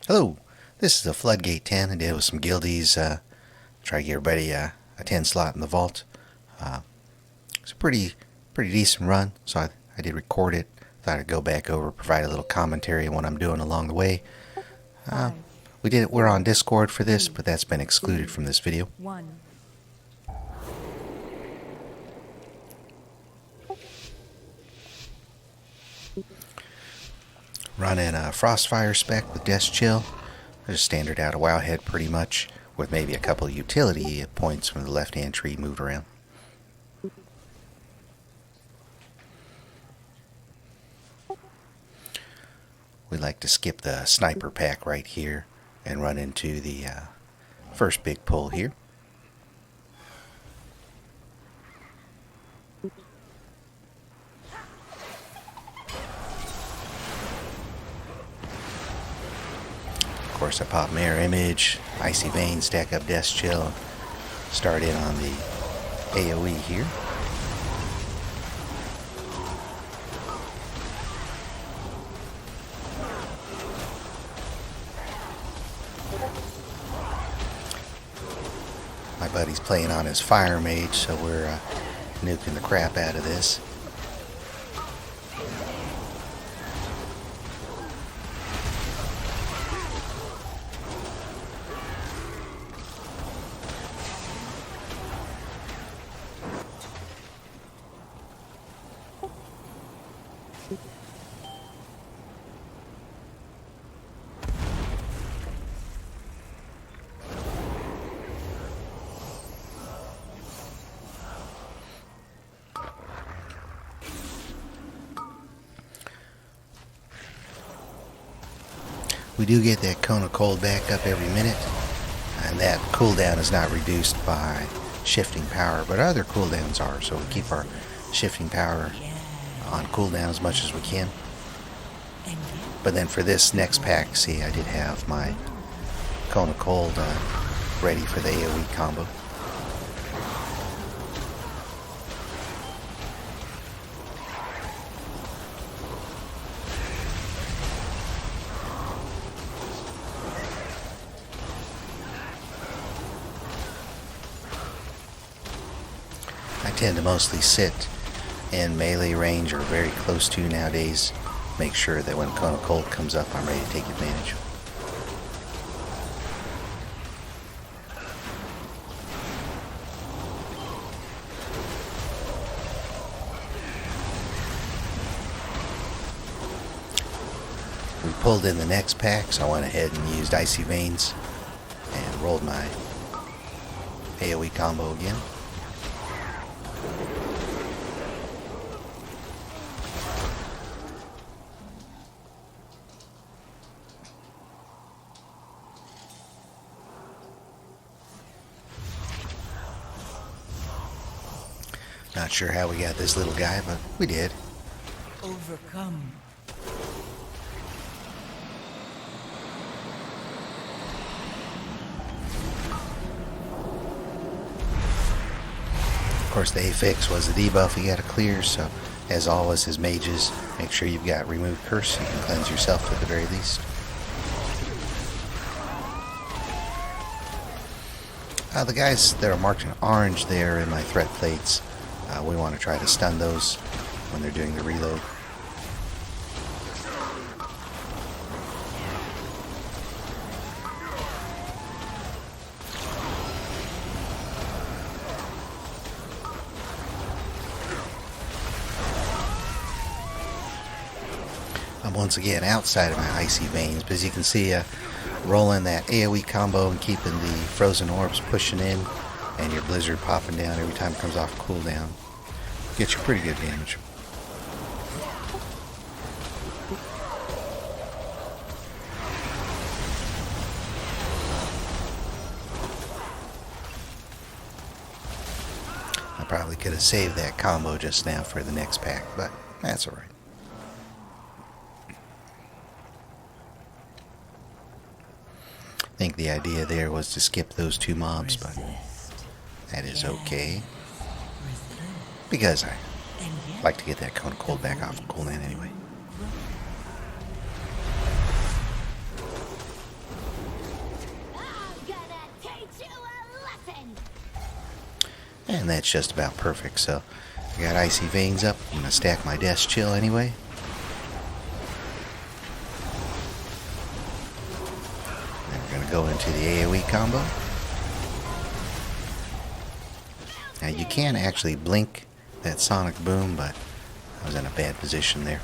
Hello, this is a Floodgate 10. I did with some guildies. Try to get everybody a 10 slot in the vault. It's a pretty decent run, so I did record it. Thought I'd go back over, provide a little commentary on what I'm doing along the way. We're on Discord for this, but that's been excluded from this video. Running a Frostfire spec with Death Chill. Just standard out of Wowhead pretty much, with maybe a couple of utility points from the left hand tree moved around. We like to skip the sniper pack right here and run into the first big pull here. Of course, I pop Mirror Image, Icy Vein, stack up Death Chill, start in on the AoE here. My buddy's playing on his Fire Mage, so we're nuking the crap out of this. We do get that cone of cold back up every minute, and that cooldown is not reduced by shifting power, but other cooldowns are, so we keep our shifting power on cooldown as much as we can. But then for this next pack, see, I did have my cone of cold ready for the AoE combo. I tend to mostly sit in melee range or very close to nowadays. Make sure that when Cone of Cold comes up, I'm ready to take advantage. We pulled in the next pack, so I went ahead and used Icy Veins and rolled my AoE combo again. Not sure how we got this little guy, but we did. Overcome. Of course, the affix was the debuff we got to clear, so as always, as mages, make sure you've got Remove Curse. You can cleanse yourself at the very least. The guys that are marked in orange there in my threat plates, we want to try to stun those when they're doing the reload. I'm once again outside of my Icy Veins, but as you can see, rolling that AoE combo and keeping the frozen orbs pushing in, and your blizzard popping down every time it comes off cooldown, gets you pretty good damage. I probably could have saved that combo just now for the next pack, but that's alright. I think the idea there was to skip those two mobs, but that is okay, because I like to get that cone of cold back off of cooldown anyway. And that's just about perfect. So I got Icy Veins up. I'm going to stack my Death Chill anyway. Then we're going to go into the AoE combo. Now you can actually blink that Sonic Boom, but I was in a bad position there.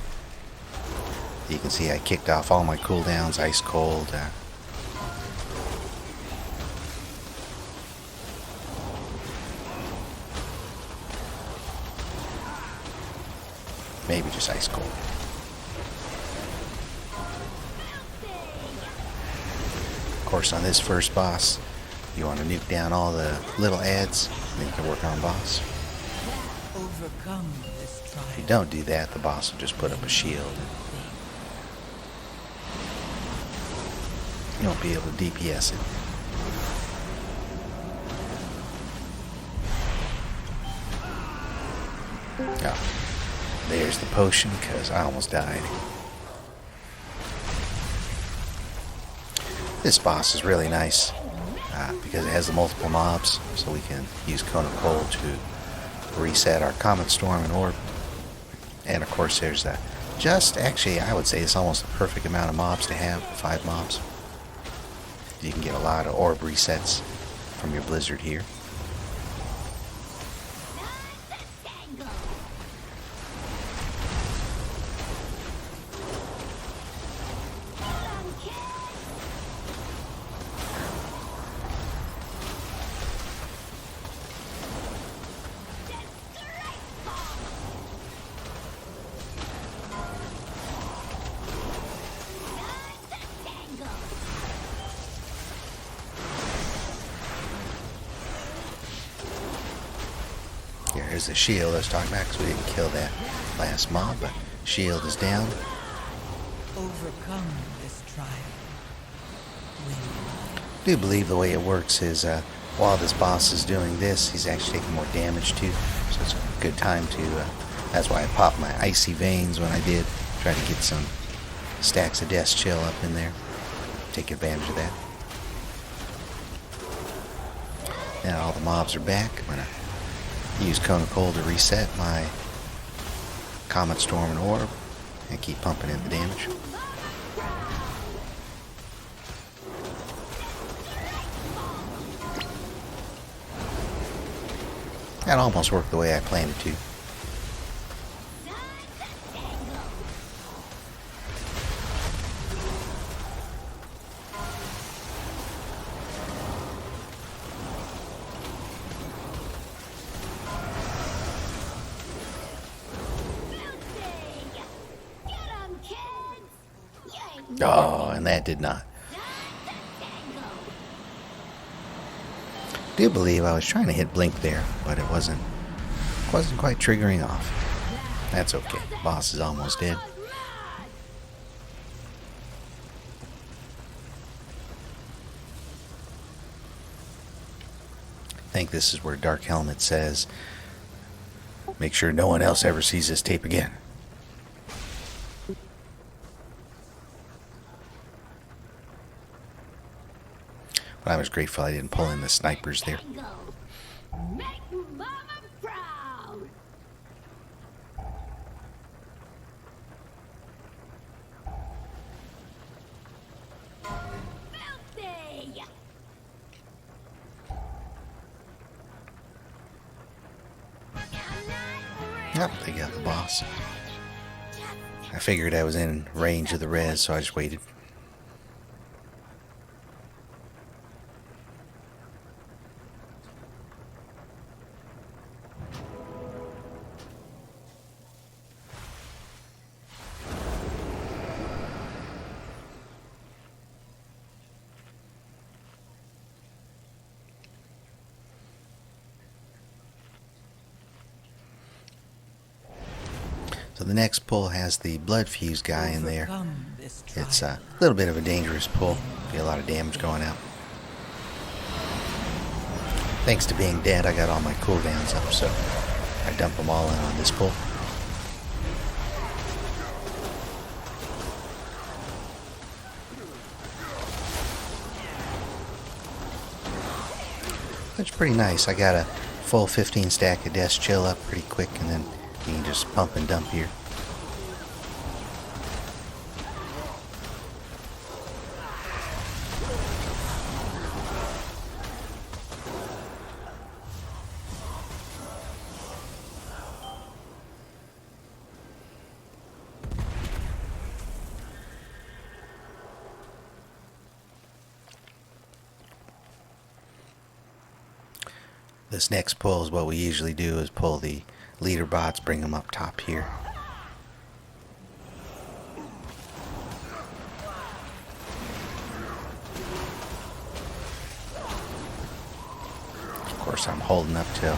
You can see I kicked off all my cooldowns, Ice Cold. Maybe just Ice Cold. Of course, on this first boss, you want to nuke down all the little ads, and then you can work on boss. Overcome this trial. If you don't do that, the boss will just put up a shield. You won't be able to DPS it. Oh, there's the potion, because I almost died. This boss is really nice because it has the multiple mobs, so we can use Cone of Cold to reset our Comet Storm and Orb. And of course there's actually I would say it's almost a perfect amount of mobs to have, 5 mobs. You can get a lot of Orb resets from your Blizzard here. Here's the shield I was talking about, because we didn't kill that last mob, but shield is down. Overcome this trial. I do believe the way it works is while this boss is doing this, he's actually taking more damage too, so it's a good time to that's why I popped my Icy Veins when I did, try to get some stacks of Death Chill up in there, take advantage of that. Now all the mobs are back. I'm going to use Cone of Cold to reset my Comet Storm and Orb and keep pumping in the damage. That almost worked the way I planned it to. Oh, and that did not. I do believe I was trying to hit blink there, but it wasn't quite triggering off. That's okay. The boss is almost dead. I think this is where Dark Helmet says, make sure no one else ever sees this tape again. But I was grateful I didn't pull in the snipers there. Yep, they got the boss. I figured I was in range of the res, so I just waited. So the next pull has the blood fuse guy in there. It's a little bit of a dangerous pull. Be a lot of damage going out. Thanks to being dead, I got all my cooldowns up, so I dump them all in on this pull. That's pretty nice. I got a full 15 stack of Death Chill up pretty quick, and then you can just pump and dump here. This next pull is what we usually do, is pull the leader bots, bring them up top here. Of course, I'm holding up till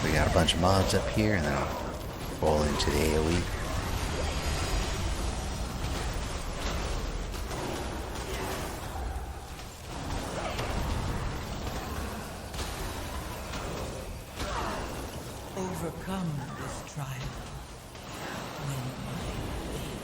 we got a bunch of mobs up here, and then I'll roll into the AoE. Overcome this trial. Win my faith.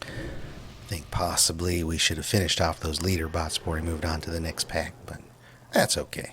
I think possibly we should have finished off those leader bots before we moved on to the next pack, but that's okay.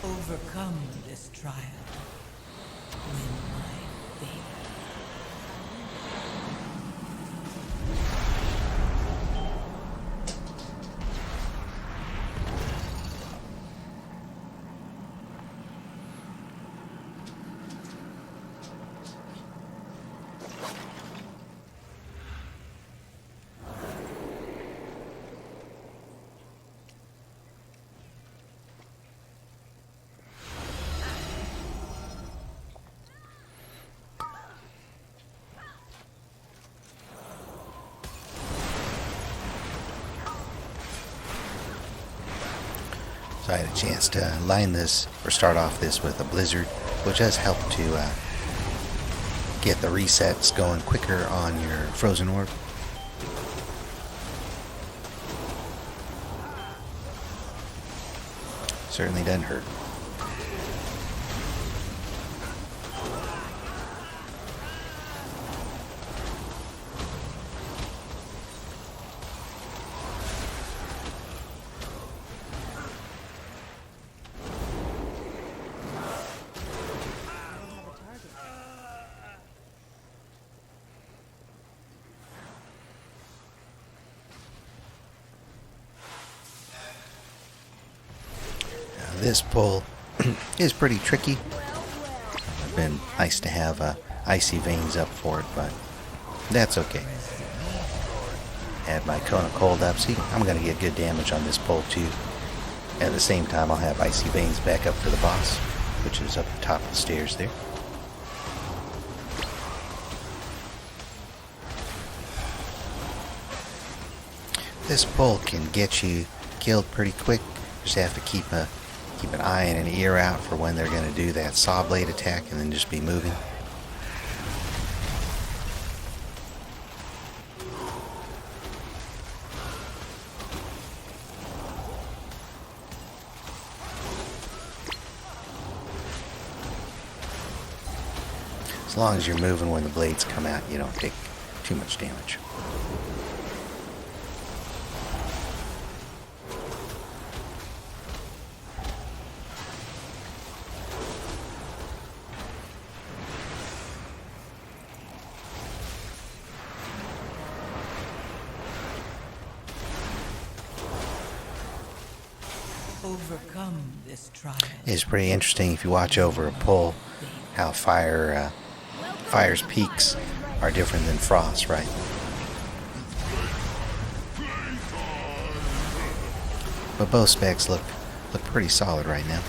Overcome this trial. Win my faith. So I had a chance to line this, or start off this with a blizzard, which does help to get the resets going quicker on your frozen orb. Certainly doesn't hurt. This pull is pretty tricky. It's been nice to have icy veins up for it, but that's okay. Add my cone of cold up. See, I'm going to get good damage on this pull too. At the same time, I'll have icy veins back up for the boss, which is up the top of the stairs there. This pull can get you killed pretty quick. Just have to keep an eye and an ear out for when they're going to do that saw blade attack, and then just be moving. As long as you're moving when the blades come out, you don't take too much damage. overcome this trial. It's pretty interesting if you watch over a pull how fire's peaks are different than frost, right? But both specs look pretty solid right now.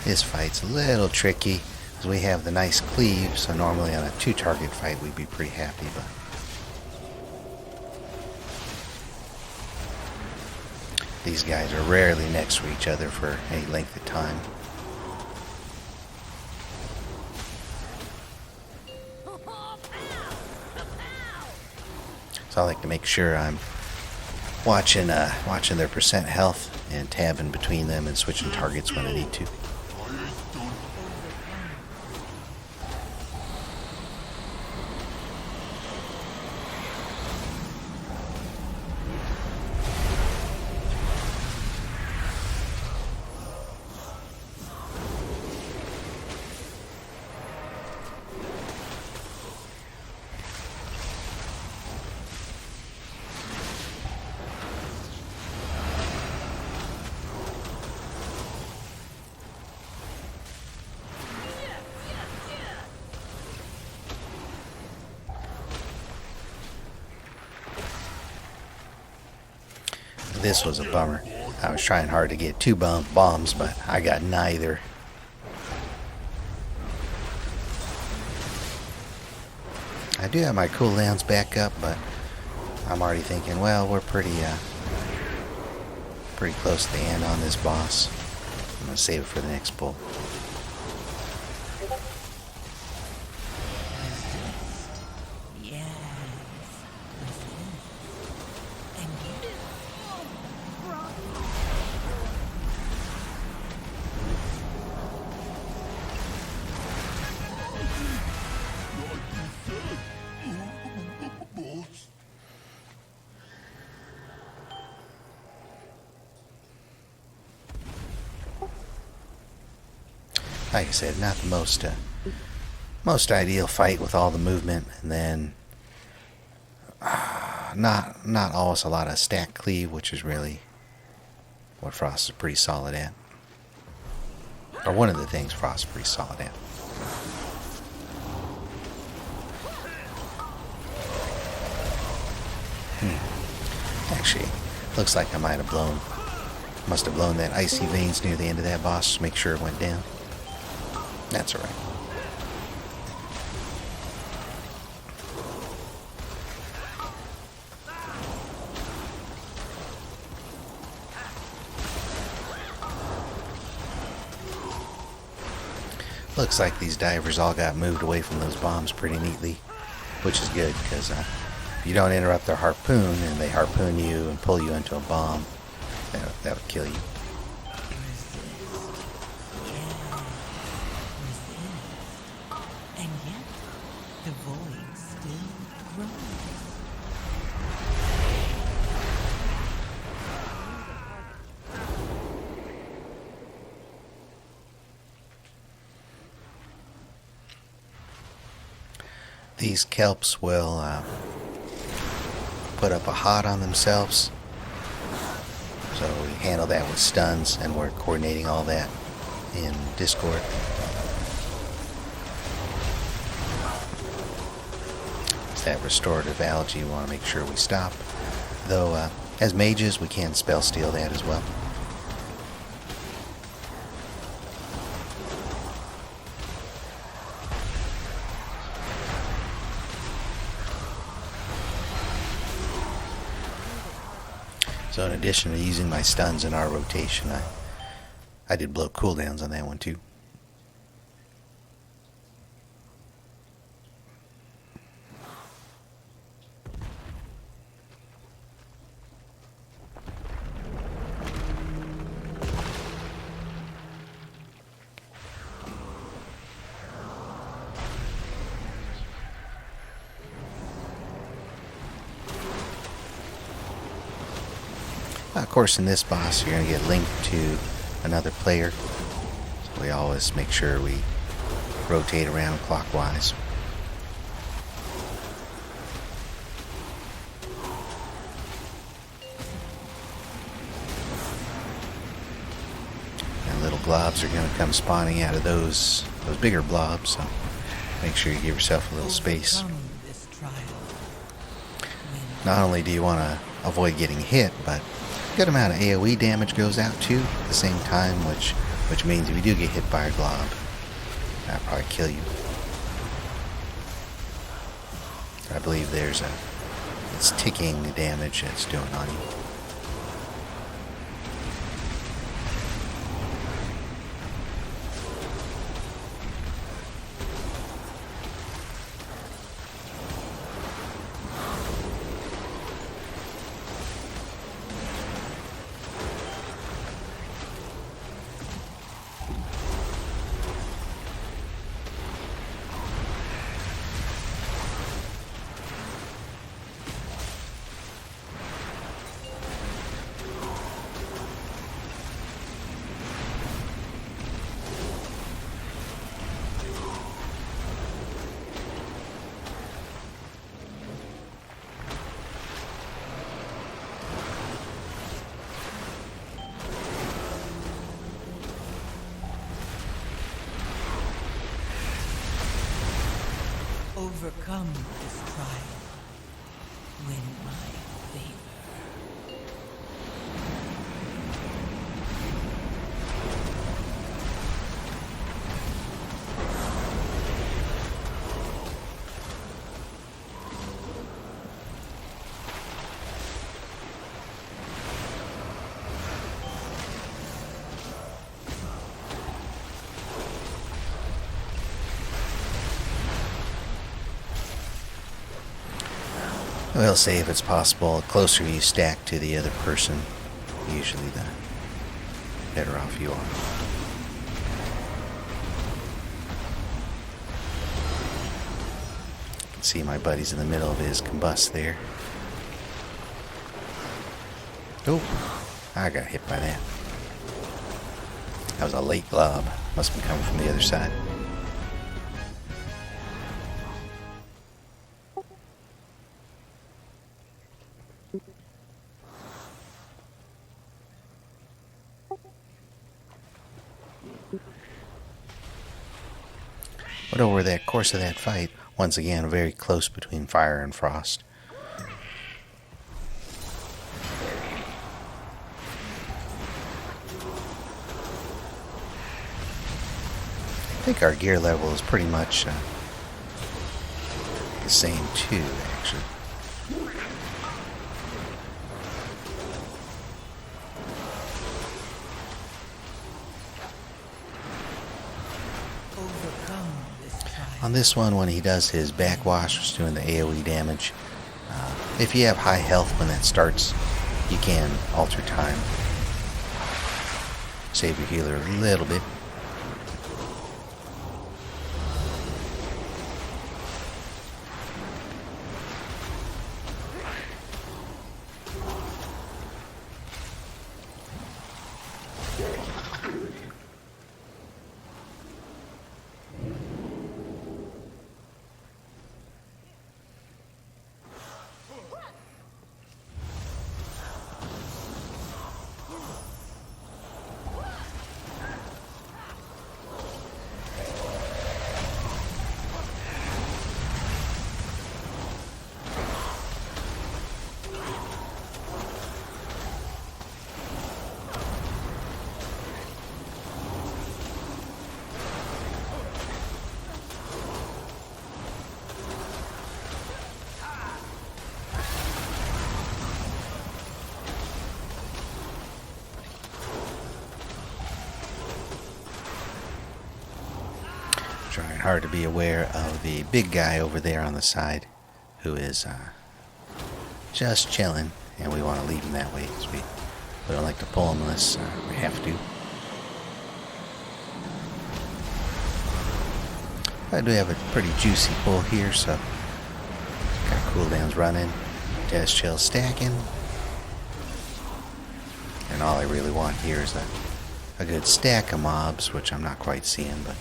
This fight's a little tricky because we have the nice cleave, so normally on a 2-target fight we'd be pretty happy, but these guys are rarely next to each other for any length of time. So I like to make sure I'm watching their percent health and tabbing between them and switching targets when I need to. This was a bummer. I was trying hard to get 2 bombs, but I got neither. I do have my cooldowns back up, but I'm already thinking, well, we're pretty close to the end on this boss. I'm gonna save it for the next pull. Like I said, not the most ideal fight with all the movement, and then not always a lot of stack cleave, which is really what Frost is pretty solid at, or one of the things Frost is pretty solid at. Actually, looks like I must have blown that icy veins near the end of that boss to make sure it went down. That's alright. Looks like these divers all got moved away from those bombs pretty neatly, which is good, because if you don't interrupt their harpoon and they harpoon you and pull you into a bomb, that'll kill you. These kelps will put up a hot on themselves, so we handle that with stuns, and we're coordinating all that in Discord. It's that restorative algae we want to make sure we stop, though as mages we can spell steal that as well. So in addition to using my stuns in our rotation, I did blow cooldowns on that one too. Of course, in this boss, you're going to get linked to another player. So we always make sure we rotate around clockwise. And little globs are going to come spawning out of those bigger blobs. So make sure you give yourself a little space. Overcome this trial. Not only do you want to avoid getting hit, but a good amount of AoE damage goes out too at the same time, which means if you do get hit by a glob, that'll probably kill you. I believe it's ticking the damage it's doing on you. Overcome this trial. Win my favor. I will say, if it's possible, the closer you stack to the other person, usually the better off you are. You can see my buddy's in the middle of his combust there. Oh, I got hit by that. That was a late glob. Must have been coming from the other side. But over the course of that fight, once again, very close between fire and frost. I think our gear level is pretty much the same too, actually. Overcome this trial. On this one, when he does his backwash, which is doing the AoE damage, if you have high health when that starts, you can alter time. Save your healer a little bit. Trying hard to be aware of the big guy over there on the side, who is just chilling, and we want to leave him that way because we don't like to pull him unless we have to. I do have a pretty juicy pull here, so got cooldowns running, test chill stacking. all I really want here is a good stack of mobs, which I'm not quite seeing, but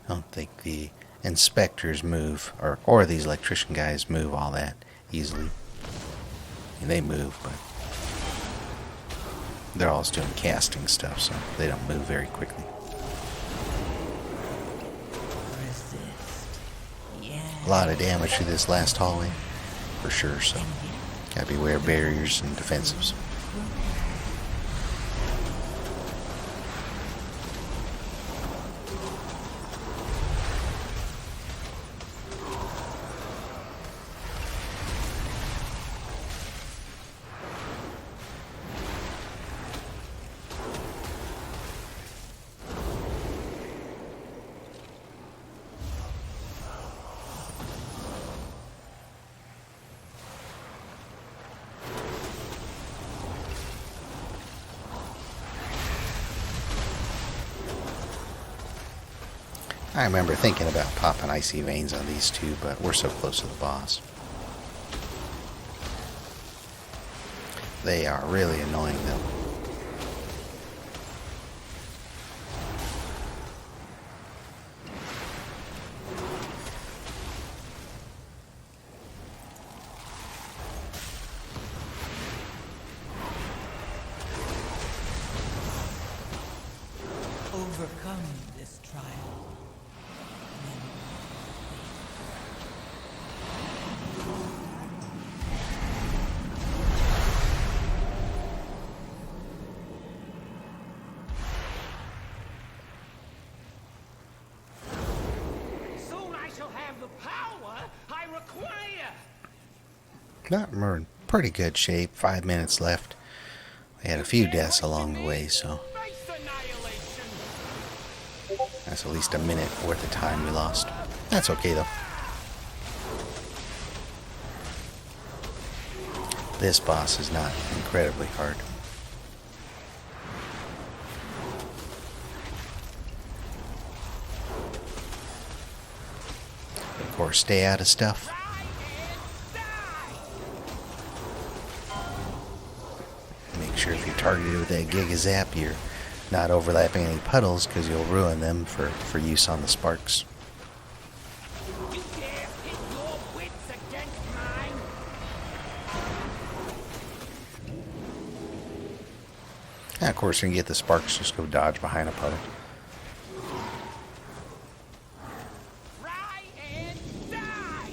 I don't think the inspectors move, or these electrician guys move all that easily. I mean, they move, but they're always doing casting stuff, so they don't move very quickly. A lot of damage through this last hallway, for sure, so gotta beware barriers and defensives. I remember thinking about popping icy veins on these two, but we're so close to the boss. They are really annoying though. Overcome this trial. Soon I shall have the power I require. We're in pretty good shape. 5 minutes left. We had a few deaths along the way, so that's at least a minute worth of time we lost. That's okay though. This boss is not incredibly hard. Of course, stay out of stuff. Make sure if you're targeted with that Giga Zap, you're not overlapping any puddles, because you'll ruin them for use on the sparks. You dare pit your wits against mine? And of course, when you get the sparks, just go dodge behind a puddle. Try and die!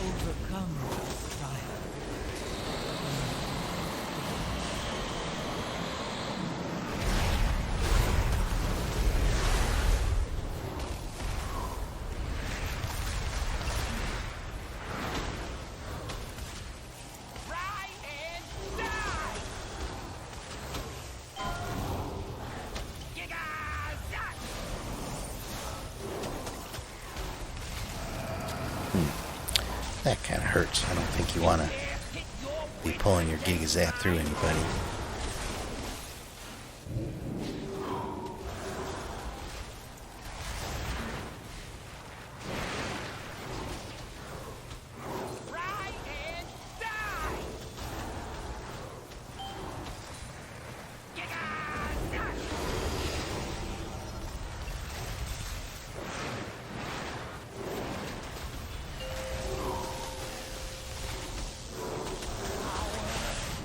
Overcome this trial. Try and die! Giga-zap! That kind of hurts. I don't think you want to be pulling your Giga Zap through anybody. Try and die! Giga-zap!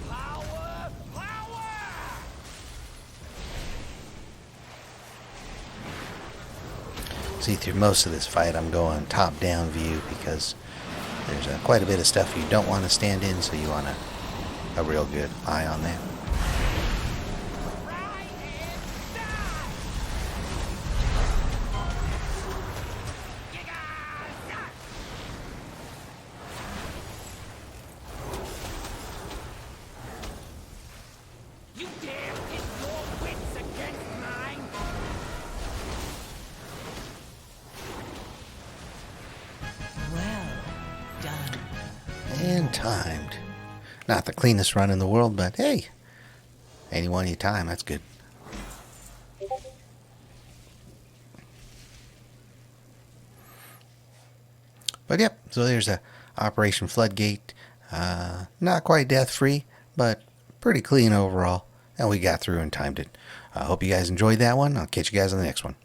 Power! Power! See, through most of this fight, I'm going top-down view because There's quite a bit of stuff you don't want to stand in, so you want a real good eye on that. You dare pit your wits against mine? Well done. And timed. Not the cleanest run in the world, but hey, anyone any time, that's good. But yep, so there's a Operation Floodgate. Not quite death-free, but pretty clean overall. And we got through and timed it. I hope you guys enjoyed that one. I'll catch you guys on the next one.